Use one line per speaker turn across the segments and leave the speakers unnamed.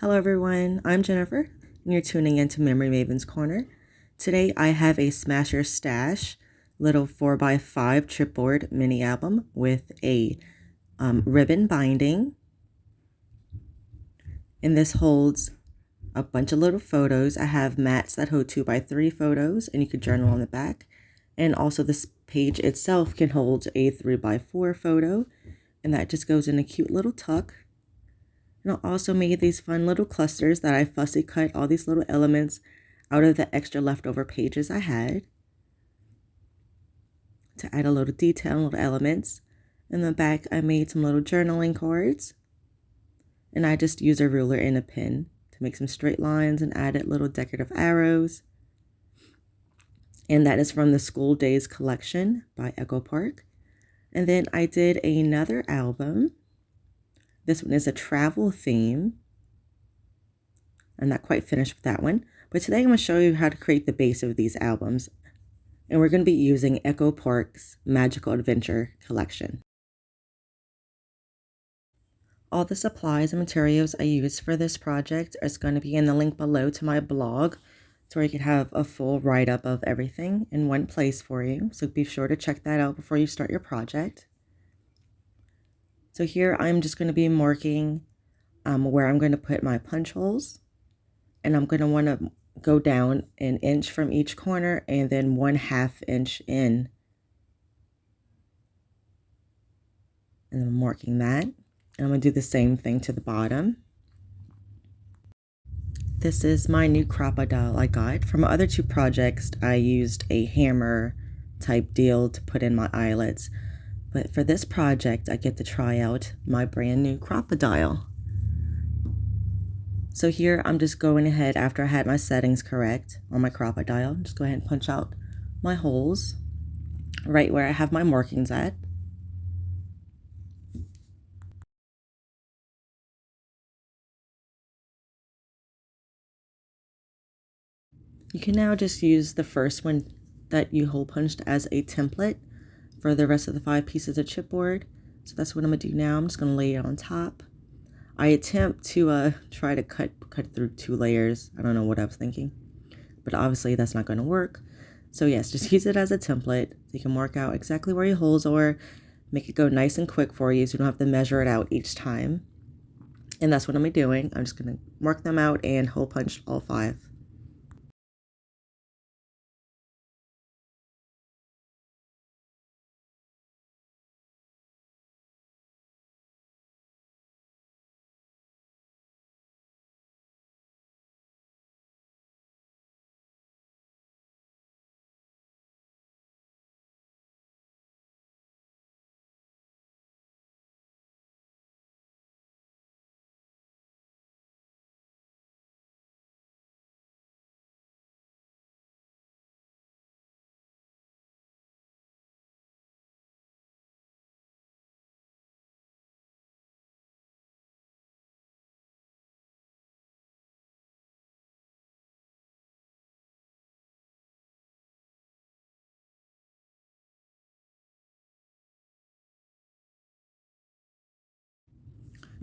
Hello everyone, I'm Jennifer and you're tuning into Memory Maven's Corner. Today I have a Smash Your Stash little 4x5 chipboard mini album with a ribbon binding, and this holds a bunch of little photos. I have mats that hold 2x3 photos and you could journal on the back, and also this page itself can hold a 3x4 photo, and that just goes in a cute little tuck. And I also made these fun little clusters that I fussy cut all these little elements out of the extra leftover pages I had to add a little detail and little elements. In the back, I made some little journaling cards, and I just used a ruler and a pen to make some straight lines and added little decorative arrows. And that is from the School Days collection by Echo Park. And then I did another album. This one is a travel theme. I'm not quite finished with that one, but today I'm going to show you how to create the base of these albums. And we're going to be using Echo Park's Magical Adventure collection. All the supplies and materials I used for this project is going to be in the link below to my blog, so you can have a full write-up of everything in one place for you. So be sure to check that out before you start your project. So here I'm just going to be marking where I'm going to put my punch holes, and I'm going to want to go down an inch from each corner and then 1/2 inch in. And I'm marking that. And I'm going to do the same thing to the bottom. This is my new crocodile I got. From my other two projects, I used a hammer type deal to put in my eyelets. But for this project, I get to try out my brand new crocodile. So here I'm just going ahead, after I had my settings correct on my crocodile, just go ahead and punch out my holes right where I have my markings at. You can now just use the first one that you hole punched as a template for the rest of the 5 pieces of chipboard. So that's what I'm gonna do now. I'm just gonna lay it on top. I attempt to try to cut through 2 layers. I don't know what I was thinking, but obviously that's not gonna work. So yes, just use it as a template. So you can mark out exactly where your holes are, make it go nice and quick for you so you don't have to measure it out each time. And that's what I'm doing. I'm just gonna mark them out and hole punch all 5.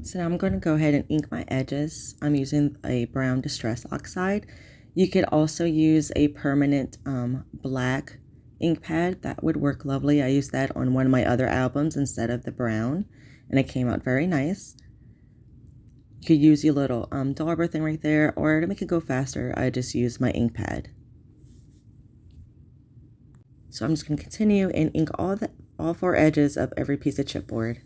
So now I'm going to go ahead and ink my edges. I'm using a brown Distress Oxide. You could also use a permanent black ink pad. That would work lovely. I used that on one of my other albums instead of the brown, and it came out very nice. You could use your little dauber thing right there, or to make it go faster, I just use my ink pad. So I'm just going to continue and ink all 4 edges of every piece of chipboard.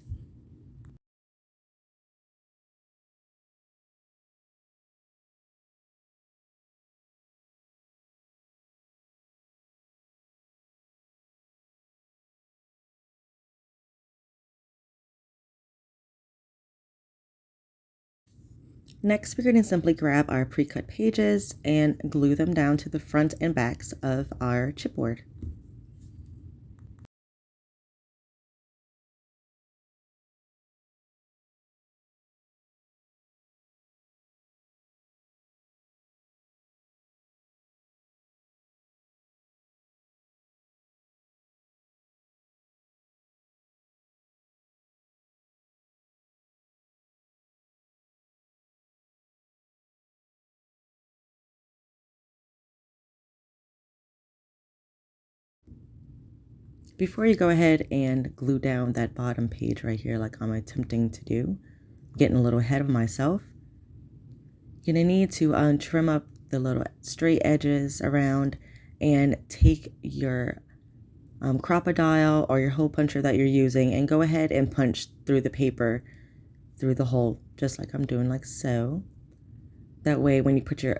Next, we're going to simply grab our pre-cut pages and glue them down to the front and backs of our chipboard. Before you go ahead and glue down that bottom page right here like I'm attempting to do, getting a little ahead of myself, you're going to need to trim up the little straight edges around and take your crocodile or your hole puncher that you're using and go ahead and punch through the paper through the hole, just like I'm doing, like so. That way when you put your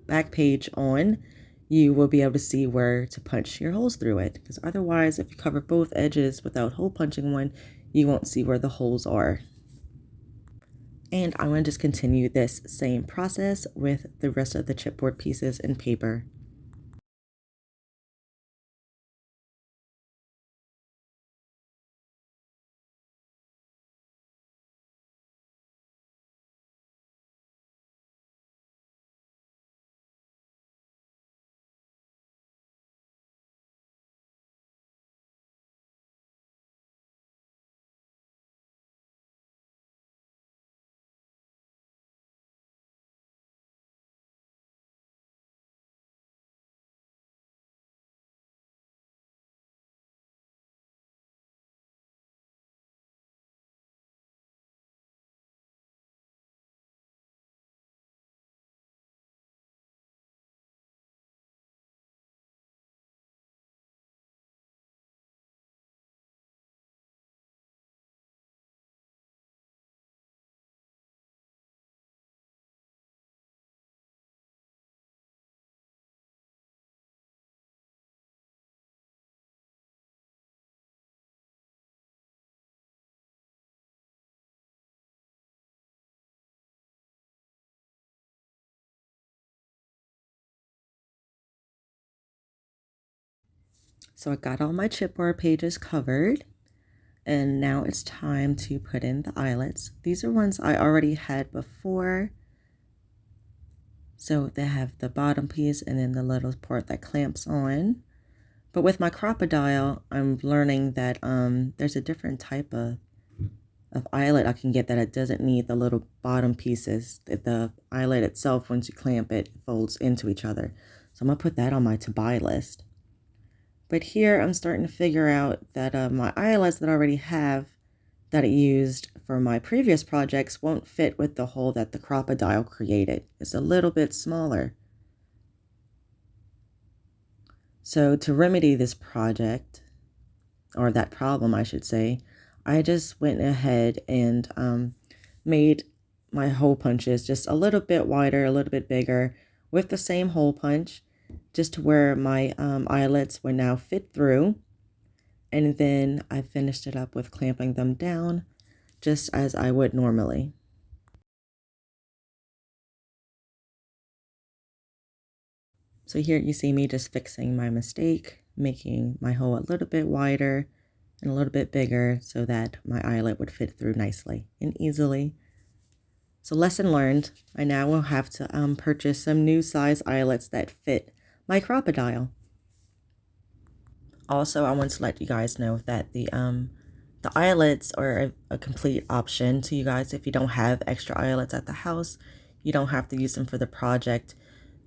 back page on, you will be able to see where to punch your holes through it, because otherwise if you cover both edges without hole punching one, you won't see where the holes are. And I'm going to just continue this same process with the rest of the chipboard pieces and paper. So I got all my chipboard pages covered, and now it's time to put in the eyelets. These are ones I already had before. So they have the bottom piece and then the little part that clamps on. But with my crocodile, I'm learning that there's a different type of eyelet I can get that it doesn't need the little bottom pieces. The eyelet itself, once you clamp it, folds into each other. So I'm going to put that on my to-buy list. But here I'm starting to figure out that my eyelets that I already have that I used for my previous projects won't fit with the hole that the crocodile created. It's a little bit smaller. So to remedy this project, or that problem I should say, I just went ahead and made my hole punches just a little bit wider, a little bit bigger, with the same hole punch, just to where my eyelets would now fit through. And then I finished it up with clamping them down, just as I would normally. So here you see me just fixing my mistake, making my hole a little bit wider and a little bit bigger so that my eyelet would fit through nicely and easily. So lesson learned, I now will have to purchase some new size eyelets that fit my crocodile. Also, I want to let you guys know that the eyelets are a complete option to you guys. If you don't have extra eyelets at the house, you don't have to use them for the project.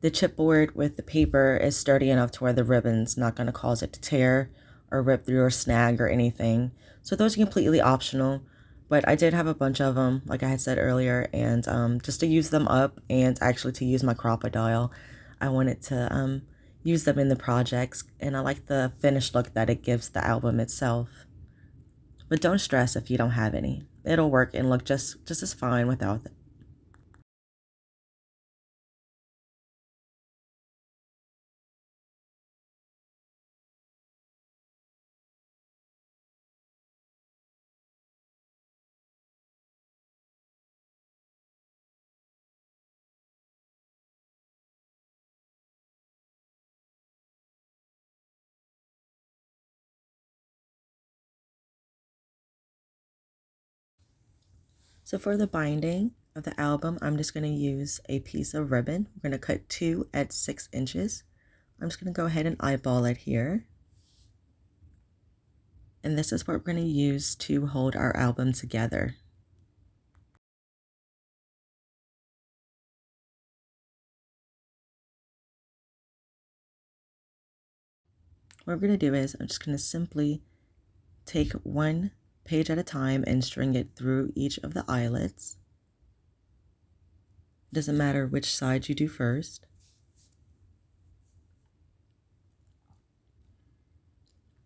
The chipboard with the paper is sturdy enough to where the ribbon's not going to cause it to tear or rip through or snag or anything. So those are completely optional. But I did have a bunch of them, like I had said earlier, and just to use them up and actually to use my crocodile, I wanted to use them in the projects, and I like the finished look that it gives the album itself. But don't stress if you don't have any. It'll work and look just as fine without it. So for the binding of the album, I'm just going to use a piece of ribbon. We're going to cut 2 at 6 inches. I'm just going to go ahead and eyeball it here. And this is what we're going to use to hold our album together. what we're going to do is I'm just going to simply take one page at a time and string it through each of the eyelets. It doesn't matter which side you do first.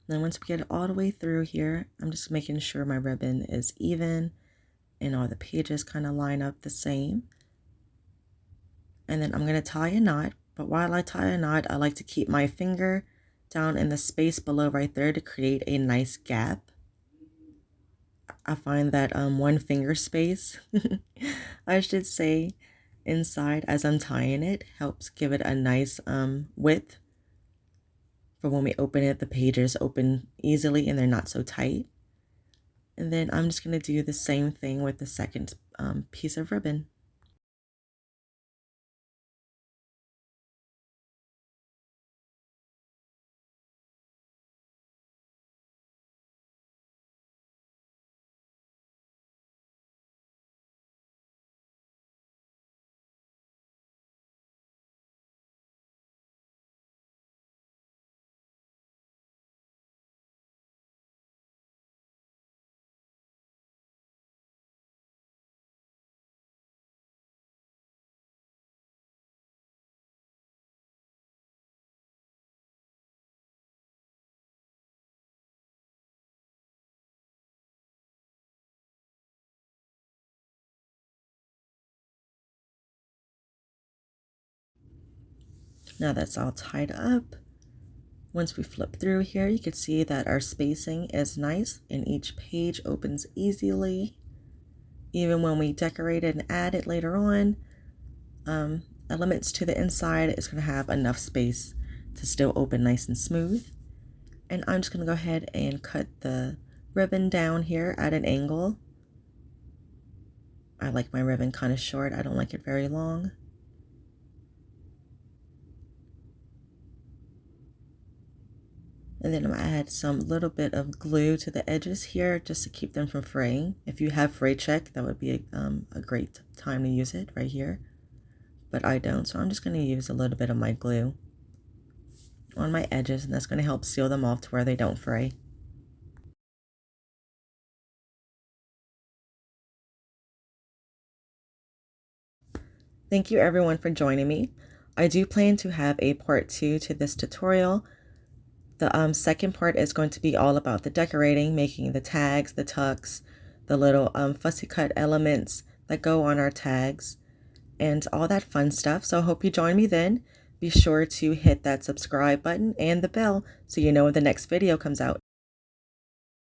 Then once we get it all the way through here, I'm just making sure my ribbon is even and all the pages kind of line up the same. And then I'm going to tie a knot, but while I tie a knot, I like to keep my finger down in the space below right there to create a nice gap. I find that one finger space, I should say, inside as I'm tying it helps give it a nice width for when we open it. The pages open easily and they're not so tight. And then I'm just going to do the same thing with the second piece of ribbon. Now that's all tied up. Once we flip through here, you can see that our spacing is nice and each page opens easily. Even when we decorate it and add it later on, elements to the inside, it's going to have enough space to still open nice and smooth. And I'm just going to go ahead and cut the ribbon down here at an angle. I like my ribbon kind of short. I don't like it very long. And then I'm going to add some little bit of glue to the edges here just to keep them from fraying. If you have fray check, that would be a great time to use it right here. But I don't, so I'm just going to use a little bit of my glue on my edges, and that's going to help seal them off to where they don't fray. Thank you everyone for joining me. I do plan to have a part 2 to this tutorial. The second part is going to be all about the decorating, making the tags, the tucks, the little fussy cut elements that go on our tags, and all that fun stuff. So I hope you join me then. Be sure to hit that subscribe button and the bell so you know when the next video comes out.